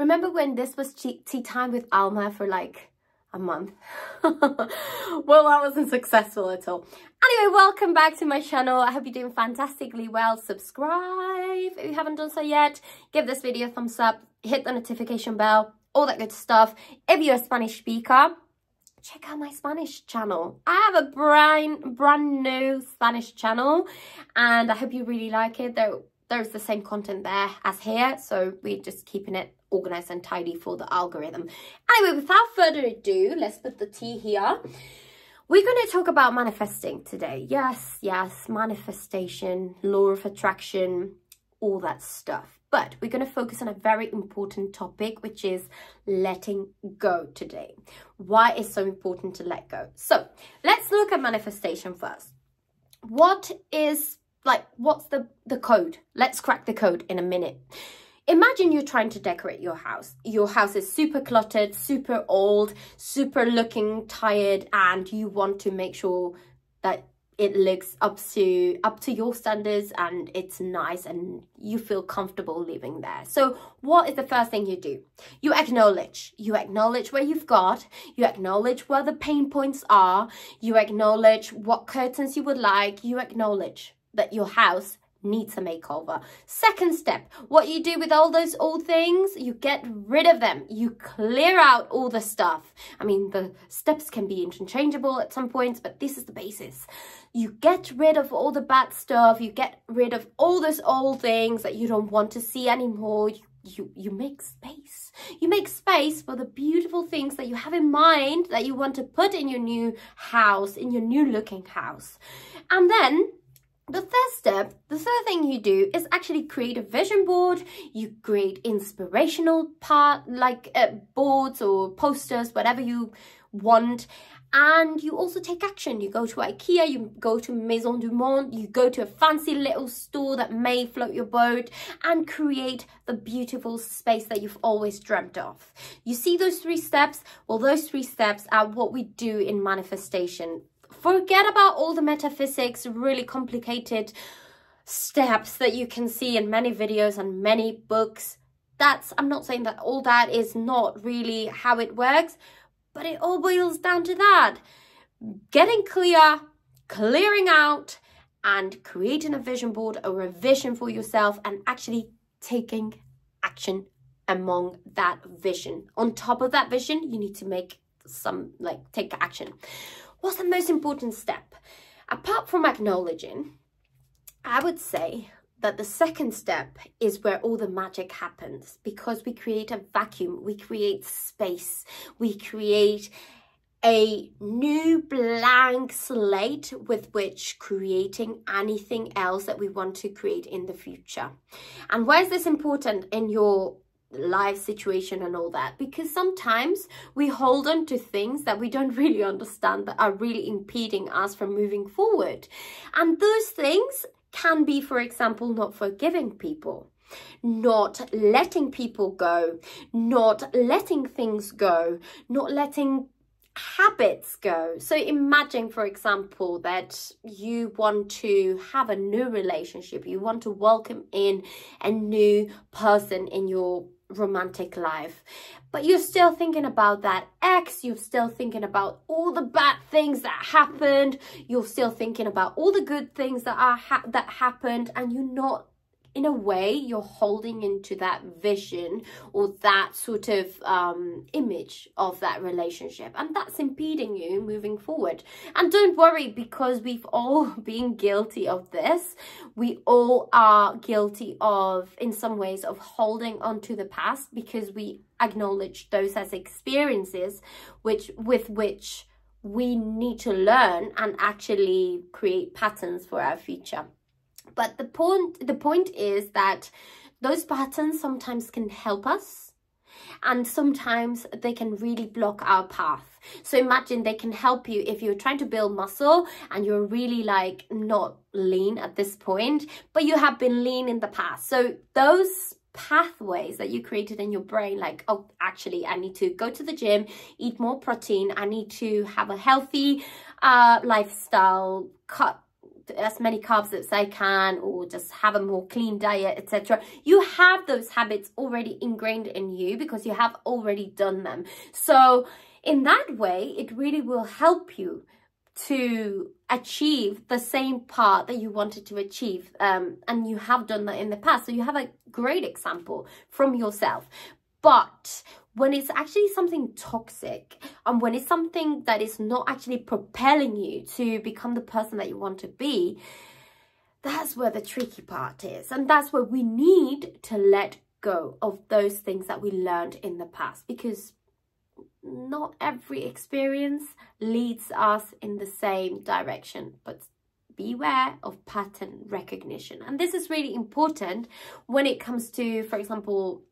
Remember when this was tea time with Alma for like a month? Well, that wasn't successful at all. Anyway, welcome back to my channel. I hope you're doing fantastically well. Subscribe if you haven't done so yet. Give this video a thumbs up. Hit the notification bell. All that good stuff. If you're a Spanish speaker, check out my Spanish channel. I have a brand new Spanish channel and I hope you really like it. There's the same content there as here, so we're just keeping it organized and tidy for the algorithm. Anyway, without further ado, let's put the tea here. We're going to talk about manifesting today. Yes, manifestation, law of attraction, all that stuff. But we're going to focus on a very important topic, which is letting go today. Why it's so important to let go. So let's look at manifestation first. What's the code? Let's crack the code in a minute. Imagine you're trying to decorate your house. Your house is super cluttered, super old, super looking tired, and you want to make sure that it looks up to your standards and it's nice and you feel comfortable living there. So what is the first thing you do? You acknowledge where you've got, you acknowledge where the pain points are, you acknowledge what curtains you would like, you acknowledge that your house needs a makeover. Second step, what you do with all those old things, you get rid of them. You clear out all the stuff. I mean, the steps can be interchangeable at some points, but this is the basis. You get rid of all the bad stuff. You get rid of all those old things that you don't want to see anymore. You make space. You make space for the beautiful things that you have in mind that you want to put in your new house, in your new looking house. And then the third thing you do is actually create a vision board. You create inspirational boards or posters, whatever you want. And you also take action. You go to IKEA, you go to Maison du Monde, you go to a fancy little store that may float your boat and create the beautiful space that you've always dreamt of. You see those 3 steps? Well, those 3 steps are what we do in manifestation. Forget about all the metaphysics, really complicated steps that you can see in many videos and many books. I'm not saying that all that is not really how it works, but it all boils down to that. Getting clear, clearing out, and creating a vision board or a vision for yourself and actually taking action among that vision. On top of that vision, you need to make take action. What's the most important step? Apart from acknowledging, I would say that the second step is where all the magic happens, because we create a vacuum, we create space, we create a new blank slate with which creating anything else that we want to create in the future. And why is this important in your life situation and all that? Because sometimes we hold on to things that we don't really understand that are really impeding us from moving forward. And those things can be, for example, not forgiving people, not letting people go, not letting things go, not letting habits go. So imagine, for example, that you want to have a new relationship, you want to welcome in a new person in your romantic life, but you're still thinking about that ex, you're still thinking about all the bad things that happened, you're still thinking about all the good things that happened, and you're not, in a way, you're holding into that vision or that sort of image of that relationship, and that's impeding you moving forward. And don't worry, because we've all been guilty of this. We all are guilty of, in some ways, of holding on to the past, because we acknowledge those as experiences with which we need to learn and actually create patterns for our future. But the point is that those patterns sometimes can help us, and sometimes they can really block our path. So imagine they can help you if you're trying to build muscle and you're really not lean at this point, but you have been lean in the past. So those pathways that you created in your brain, oh, actually I need to go to the gym, eat more protein, I need to have a healthy lifestyle, cut as many carbs as I can, or just have a more clean diet, etc. You have those habits already ingrained in you because you have already done them. So in that way, it really will help you to achieve the same part that you wanted to achieve, and you have done that in the past. So you have a great example from yourself. But when it's actually something toxic, and when it's something that is not actually propelling you to become the person that you want to be, that's where the tricky part is. And that's where we need to let go of those things that we learned in the past, because not every experience leads us in the same direction. But beware of pattern recognition. And this is really important when it comes to, for example,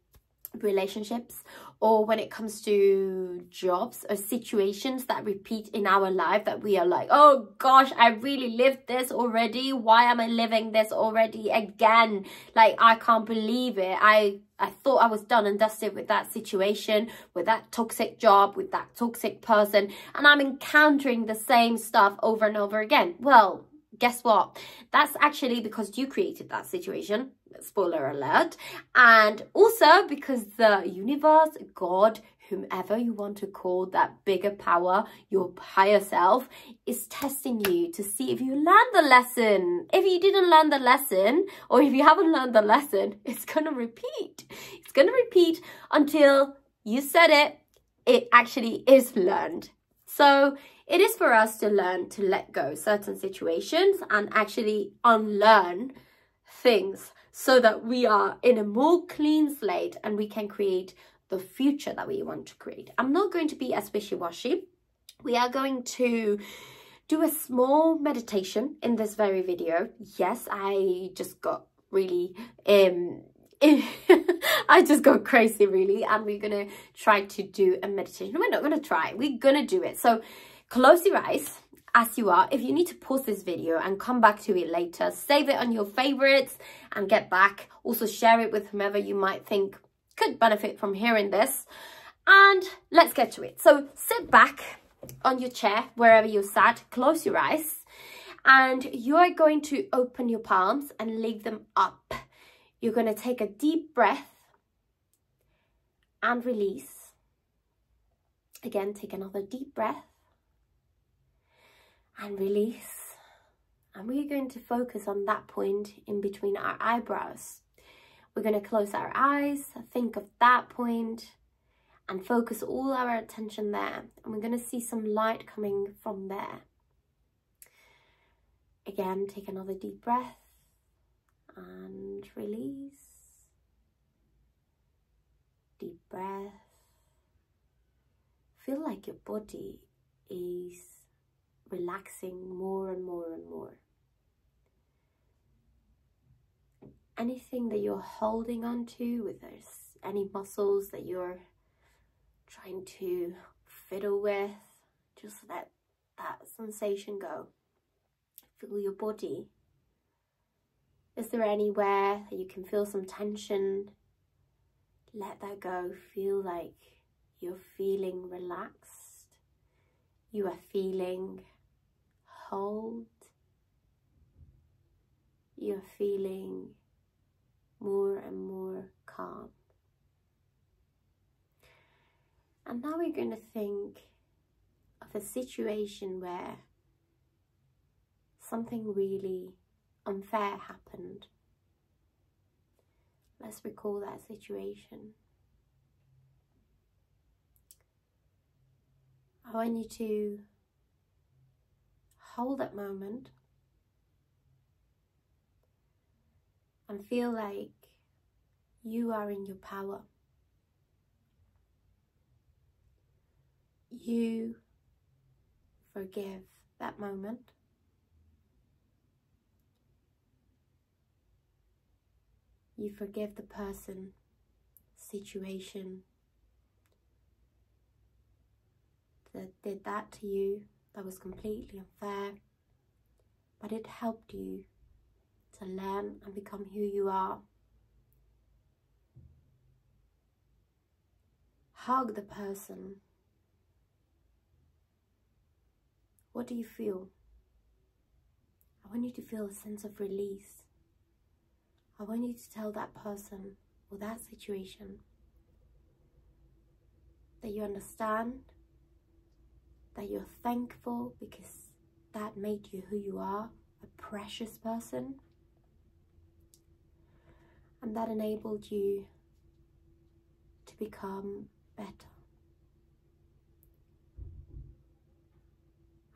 relationships, or when it comes to jobs or situations that repeat in our life, that we are like, oh gosh, I really lived this already. Why am I living this already again? Like, I can't believe it. I thought I was done and dusted with that situation, with that toxic job, with that toxic person, and I'm encountering the same stuff over and over again. Well, guess what? That's actually because you created that situation. Spoiler alert. And also because the universe, God, whomever you want to call that bigger power, your higher self, is testing you to see if you learned the lesson. If you didn't learn the lesson, or if you haven't learned the lesson, it's going to repeat. It's going to repeat until you said it. It actually is learned. So it is for us to learn to let go certain situations and actually unlearn things, so that we are in a more clean slate and we can create the future that we want to create. I'm not going to be as wishy-washy. We are going to do a small meditation in this very video. Yes, I just got really I just got crazy really, and we're gonna try to do a meditation. We're not gonna try, we're gonna do it. So close your eyes as you are. If you need to pause this video and come back to it later, save it on your favorites and get back. Also share it with whomever you might think could benefit from hearing this. And let's get to it. So sit back on your chair, wherever you're sat, close your eyes, and you are going to open your palms and leave them up. You're going to take a deep breath and release. Again, take another deep breath and release. And we're going to focus on that point in between our eyebrows. We're going to close our eyes, think of that point, and focus all our attention there. And we're going to see some light coming from there. Again, take another deep breath and release. Deep breath. Feel like your body is relaxing more and more and more. Anything that you're holding on to, with there's any muscles that you're trying to fiddle with, just let that sensation go. Feel your body. Is there anywhere that you can feel some tension? Let that go. Feel like you're feeling relaxed. You are feeling hold. You're feeling more and more calm. And now we're going to think of a situation where something really unfair happened. Let's recall that situation. I want you to hold that moment and feel like you are in your power. You forgive that moment. You forgive the person, situation that did that to you, that was completely unfair, but it helped you to learn and become who you are. Hug the person. What do you feel I want you to feel a sense of release. I want you to tell that person or that situation that you understand, that you're thankful because that made you who you are, a precious person, and that enabled you to become better.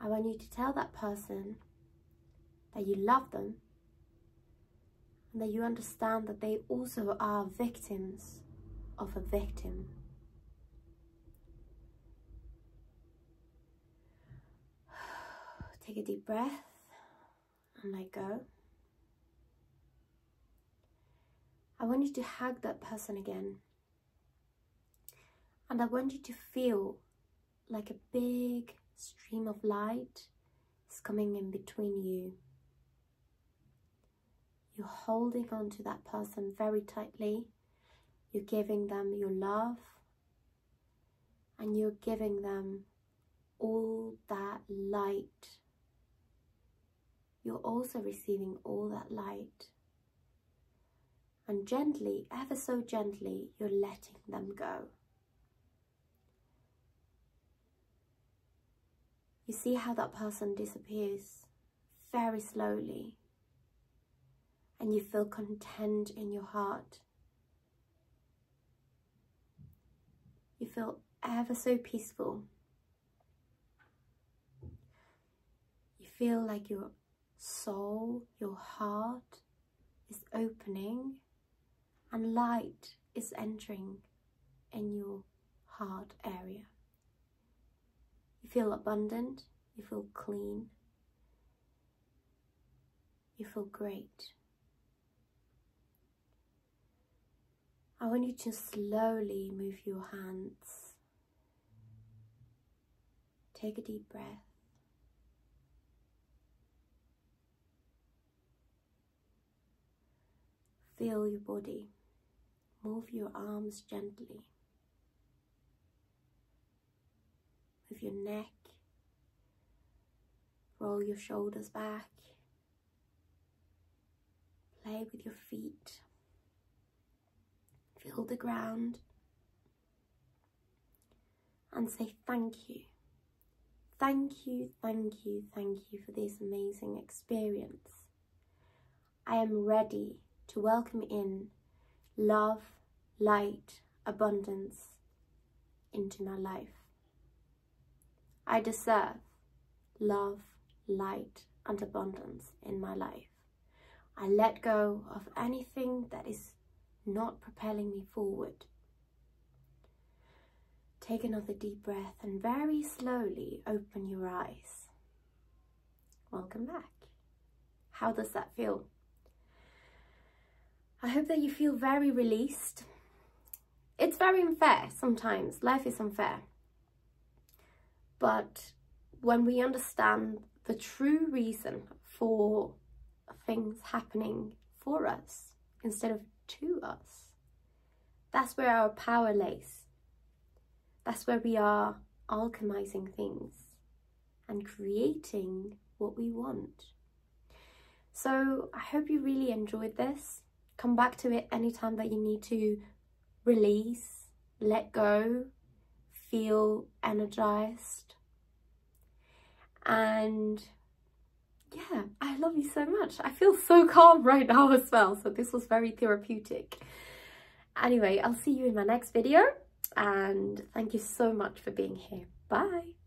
I want you to tell that person that you love them and that you understand that they also are victims of a victim. Take a deep breath and let go. I want you to hug that person again. And I want you to feel like a big stream of light is coming in between you. You're holding on to that person very tightly. You're giving them your love. And you're giving them all that light. You're also receiving all that light. And gently, ever so gently, you're letting them go. You see how that person disappears very slowly. And you feel content in your heart. You feel ever so peaceful. You feel like your soul, your heart is opening and light is entering in your heart area. You feel abundant, you feel clean, you feel great. I want you to slowly move your hands. Take a deep breath. Feel your body. Move your arms gently. Move your neck. Roll your shoulders back. Play with your feet. Feel the ground. And say thank you. Thank you, thank you, thank you for this amazing experience. I am ready to welcome in love, light, abundance into my life. I deserve love, light, and abundance in my life. I let go of anything that is not propelling me forward. Take another deep breath and very slowly open your eyes. Welcome back. How does that feel? I hope that you feel very released. It's very unfair sometimes. Life is unfair. But when we understand the true reason for things happening for us instead of to us, that's where our power lays. That's where we are alchemizing things and creating what we want. So I hope you really enjoyed this. Come back to it anytime that you need to release, let go, feel energized. And yeah, I love you so much. I feel so calm right now as well. So this was very therapeutic. Anyway, I'll see you in my next video. And thank you so much for being here. Bye.